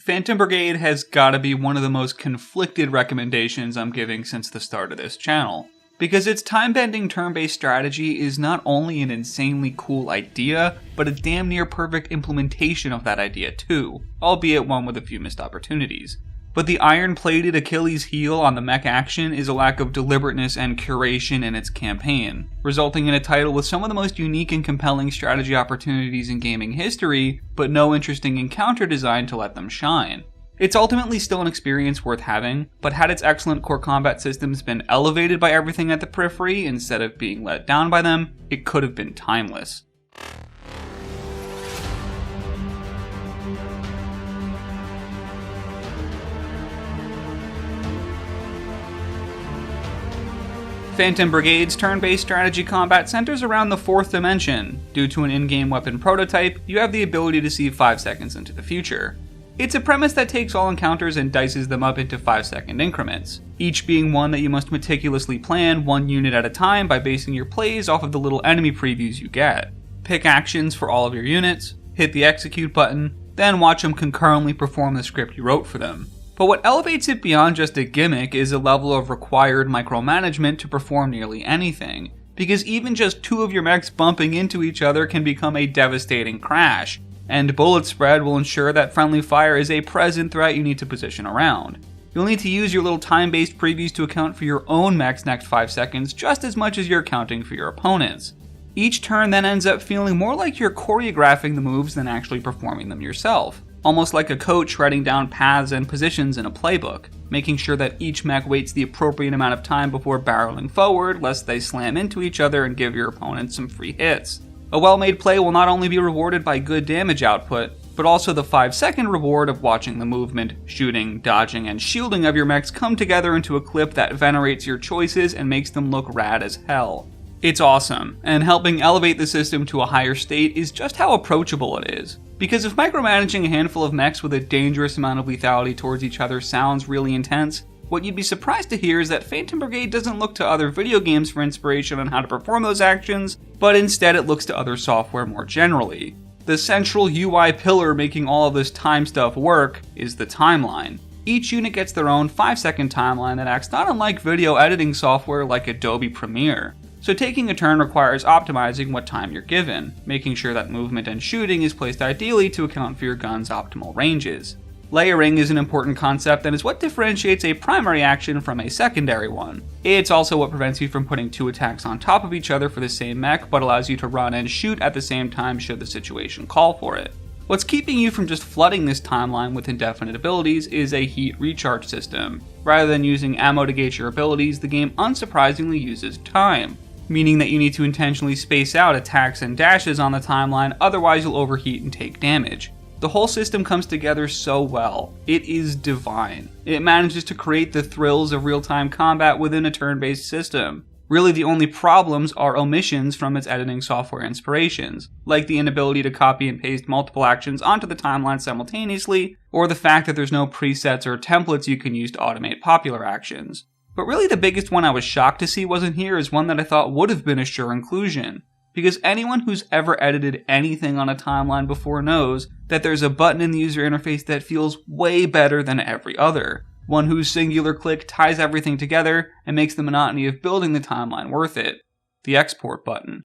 Phantom Brigade has gotta be one of the most conflicted recommendations I'm giving since the start of this channel. Because its time-bending turn-based strategy is not only an insanely cool idea, but a damn near perfect implementation of that idea too, albeit one with a few missed opportunities. But the iron-plated Achilles heel on the mech action is a lack of deliberateness and curation in its campaign, resulting in a title with some of the most unique and compelling strategy opportunities in gaming history, but no interesting encounter design to let them shine. It's ultimately still an experience worth having, but had its excellent core combat systems been elevated by everything at the periphery instead of being let down by them, it could have been timeless. Phantom Brigade's turn-based strategy combat centers around the 4th dimension. Due to an in-game weapon prototype, you have the ability to see 5 seconds into the future. It's a premise that takes all encounters and dices them up into 5-second increments, each being one that you must meticulously plan 1 unit at a time by basing your plays off of the little enemy previews you get. Pick actions for all of your units, hit the execute button, then watch them concurrently perform the script you wrote for them. But what elevates it beyond just a gimmick is a level of required micromanagement to perform nearly anything, because even just 2 of your mechs bumping into each other can become a devastating crash, and bullet spread will ensure that friendly fire is a present threat you need to position around. You'll need to use your little time-based previews to account for your own mech's next 5 seconds just as much as you're accounting for your opponent's. Each turn then ends up feeling more like you're choreographing the moves than actually performing them yourself. Almost like a coach writing down paths and positions in a playbook, making sure that each mech waits the appropriate amount of time before barreling forward lest they slam into each other and give your opponent some free hits. A well-made play will not only be rewarded by good damage output, but also the 5-second reward of watching the movement, shooting, dodging, and shielding of your mechs come together into a clip that venerates your choices and makes them look rad as hell. It's awesome, and helping elevate the system to a higher state is just how approachable it is. Because if micromanaging a handful of mechs with a dangerous amount of lethality towards each other sounds really intense, what you'd be surprised to hear is that Phantom Brigade doesn't look to other video games for inspiration on how to perform those actions, but instead it looks to other software more generally. The central UI pillar making all of this time stuff work is the timeline. Each unit gets their own 5-second timeline that acts not unlike video editing software like Adobe Premiere. So taking a turn requires optimizing what time you're given, making sure that movement and shooting is placed ideally to account for your gun's optimal ranges. Layering is an important concept and is what differentiates a primary action from a secondary one. It's also what prevents you from putting 2 attacks on top of each other for the same mech, but allows you to run and shoot at the same time should the situation call for it. What's keeping you from just flooding this timeline with indefinite abilities is a heat recharge system. Rather than using ammo to gauge your abilities, the game unsurprisingly uses time, meaning that you need to intentionally space out attacks and dashes on the timeline, otherwise you'll overheat and take damage. The whole system comes together so well. It is divine. It manages to create the thrills of real-time combat within a turn-based system. Really, the only problems are omissions from its editing software inspirations, like the inability to copy and paste multiple actions onto the timeline simultaneously, or the fact that there's no presets or templates you can use to automate popular actions. But really the biggest one I was shocked to see wasn't here is one that I thought would have been a sure inclusion. Because anyone who's ever edited anything on a timeline before knows that there's a button in the user interface that feels way better than every other. One whose singular click ties everything together and makes the monotony of building the timeline worth it. The export button.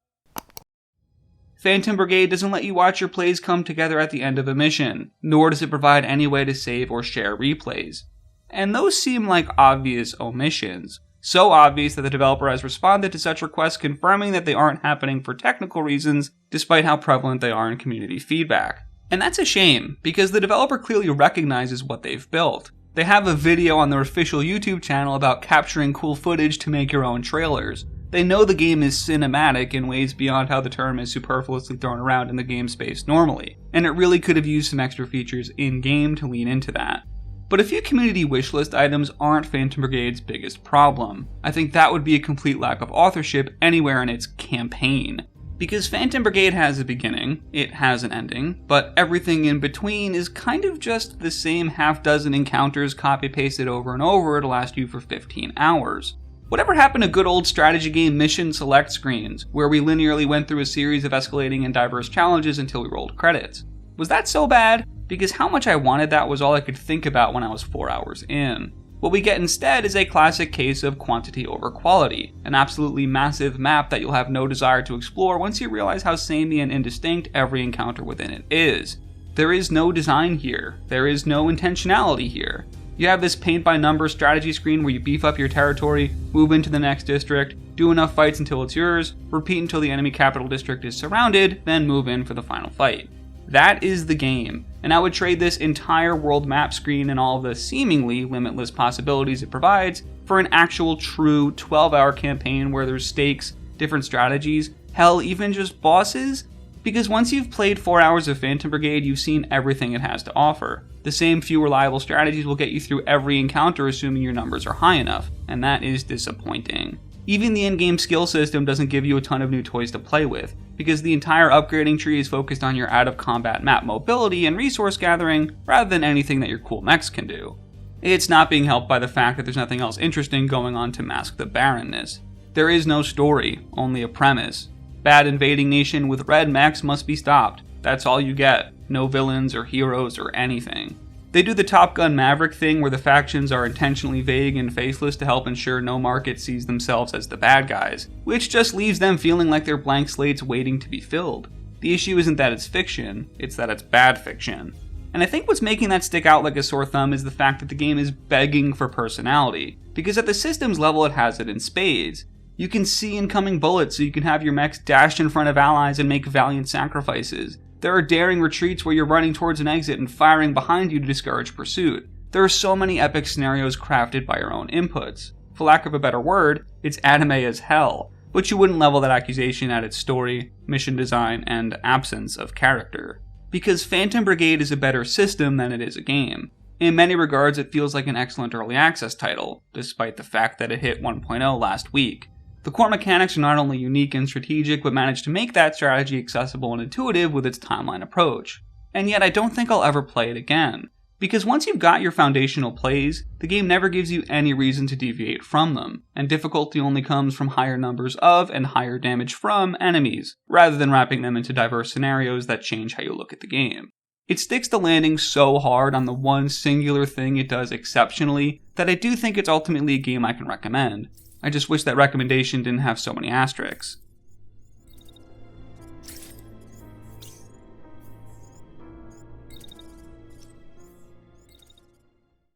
Phantom Brigade doesn't let you watch your plays come together at the end of a mission, nor does it provide any way to save or share replays. And those seem like obvious omissions. So obvious that the developer has responded to such requests confirming that they aren't happening for technical reasons, despite how prevalent they are in community feedback. And that's a shame, because the developer clearly recognizes what they've built. They have a video on their official YouTube channel about capturing cool footage to make your own trailers. They know the game is cinematic in ways beyond how the term is superfluously thrown around in the game space normally, and it really could have used some extra features in-game to lean into that. But a few community wishlist items aren't Phantom Brigade's biggest problem. I think that would be a complete lack of authorship anywhere in its campaign. Because Phantom Brigade has a beginning, it has an ending, but everything in between is kind of just the same half-dozen encounters copy-pasted over and over to last you for 15 hours. Whatever happened to good old strategy game mission select screens, where we linearly went through a series of escalating and diverse challenges until we rolled credits? Was that so bad? because how much I wanted that was all I could think about when I was 4 hours in. What we get instead is a classic case of quantity over quality, an absolutely massive map that you'll have no desire to explore once you realize how samey and indistinct every encounter within it is. There is no design here, there is no intentionality here. You have this paint-by-numbers strategy screen where you beef up your territory, move into the next district, do enough fights until it's yours, repeat until the enemy capital district is surrounded, then move in for the final fight. That is the game, and I would trade this entire world map screen and all the seemingly limitless possibilities it provides for an actual true 12-hour campaign where there's stakes, different strategies, hell, even just bosses. Because once you've played 4 hours of Phantom Brigade, you've seen everything it has to offer. The same few reliable strategies will get you through every encounter assuming your numbers are high enough, and that is disappointing. Even the in-game skill system doesn't give you a ton of new toys to play with, because the entire upgrading tree is focused on your out-of-combat map mobility and resource gathering, rather than anything that your cool mechs can do. It's not being helped by the fact that there's nothing else interesting going on to mask the barrenness. There is no story, only a premise. Bad invading nation with red mechs must be stopped. That's all you get. No villains or heroes or anything. They do the Top Gun Maverick thing where the factions are intentionally vague and faceless to help ensure no market sees themselves as the bad guys, which just leaves them feeling like they're blank slates waiting to be filled. The issue isn't that it's fiction, it's that it's bad fiction. And I think what's making that stick out like a sore thumb is the fact that the game is begging for personality, because at the systems level it has it in spades. You can see incoming bullets so you can have your mechs dash in front of allies and make valiant sacrifices. There are daring retreats where you're running towards an exit and firing behind you to discourage pursuit. There are so many epic scenarios crafted by your own inputs. For lack of a better word, it's anime as hell, but you wouldn't level that accusation at its story, mission design, and absence of character. Because Phantom Brigade is a better system than it is a game. In many regards, it feels like an excellent early access title, despite the fact that it hit 1.0 last week. The core mechanics are not only unique and strategic, but manage to make that strategy accessible and intuitive with its timeline approach. And yet I don't think I'll ever play it again. Because once you've got your foundational plays, the game never gives you any reason to deviate from them, and difficulty only comes from higher numbers of and higher damage from enemies, rather than wrapping them into diverse scenarios that change how you look at the game. It sticks the landing so hard on the one singular thing it does exceptionally that I do think it's ultimately a game I can recommend. I just wish that recommendation didn't have so many asterisks.